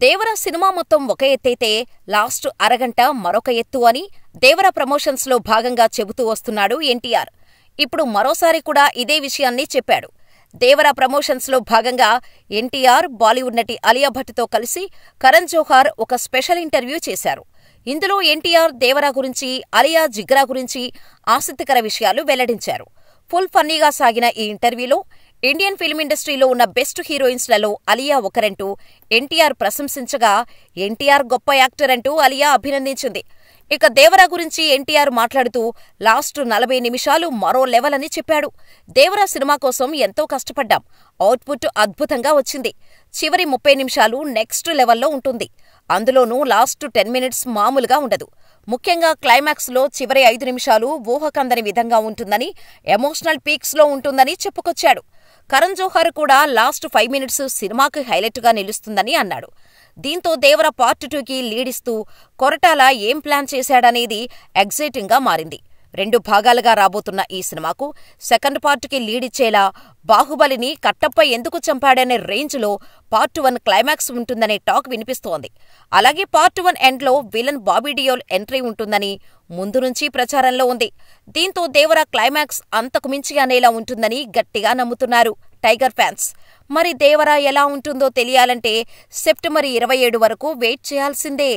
దేవర cinema మొత్తం ఒక ఎత్తైతే last అరగంట మరొక ఎత్తు అని దేవర ప్రమోషన్స్ లో భాగంగా చెబుతూ వస్తున్నాడు ఎన్టీఆర్. ఇప్పుడు మరోసారి కూడా ఇదే విషయాన్ని చెప్పాడు. దేవర ప్రమోషన్స్ లో భాగంగా ఎన్టీఆర్ బాలీవుడ్ నటి అలియా భట్ తో కలిసి కరణ్ జోహార్ ఒక స్పెషల్ ఇంటర్వ్యూ చేశారు. ఇందులో ఎన్టీఆర్ దేవర గురించి, అలియా జిగ్రా గురించి ఆసక్తికర విషయాలు వెల్లడించారు. ఫుల్ ఫన్నీగా సాగిన ఈ ఇంటర్వ్యూలో ఇండియన్ ఫిల్మ్ ఇండస్ట్రీలో ఉన్న బెస్ట్ హీరోయిన్స్లలో అలియా ఒకరంటూ ఎన్టీఆర్ ప్రశంసించగా, ఎన్టీఆర్ గొప్ప యాక్టర్ అంటూ అలియా అభినందించింది. ఇక దేవర గురించి ఎన్టీఆర్ మాట్లాడుతూ లాస్ట్ 40 నిమిషాలు మరో లెవెల్ అని చెప్పాడు. దేవర సినిమా కోసం ఎంతో కష్టపడ్డాం. అవుట్పుట్ అద్భుతంగా వచ్చింది. చివరి 30 నిమిషాలు నెక్స్ట్ లెవెల్లో ఉంటుంది. అందులోనూ లాస్ట్ 10 మినిట్స్ మామూలుగా ఉండదు. ముఖ్యంగా క్లైమాక్స్ లో చివరి 5 నిమిషాలు ఊహకందని విధంగా ఉంటుందని, ఎమోషనల్ పీక్స్ లో ఉంటుందని చెప్పుకొచ్చాడు. కరణ్ జోహార్ కూడా లాస్ట్ 5 మినిట్స్ సినిమాకి హైలైట్ గా నిలుస్తుందని అన్నాడు. దీంతో దేవర పార్ట్ 2కి లీడిస్తూ కొరటాల ఏం ప్లాన్ చేశాడనేది ఎగ్జైటింగ్ గా మారింది. 2 భాగాలుగా రాబోతున్న ఈ సినిమాకు సెకండ్ పార్ట్కి లీడిచ్చేలా బాహుబలిని కట్టప్ప ఎందుకు చంపాడనే రేంజ్లో పార్ట్ 1 క్లైమాక్స్ ఉంటుందనే టాక్ వినిపిస్తోంది. అలాగే పార్ట్ 1 ఎండ్లో విలన్ బాబీ డియోల్ ఎంట్రీ ఉంటుందని ముందు నుంచి ప్రచారంలో ఉంది. దీంతో దేవర క్లైమాక్స్ అంతకు మించి అనేలా ఉంటుందని గట్టిగా నమ్ముతున్నారు టైగర్ ఫ్యాన్స్. మరి దేవర ఎలా ఉంటుందో తెలియాలంటే సెప్టెంబర్ 27 వరకు వెయిట్ చేయాల్సిందే.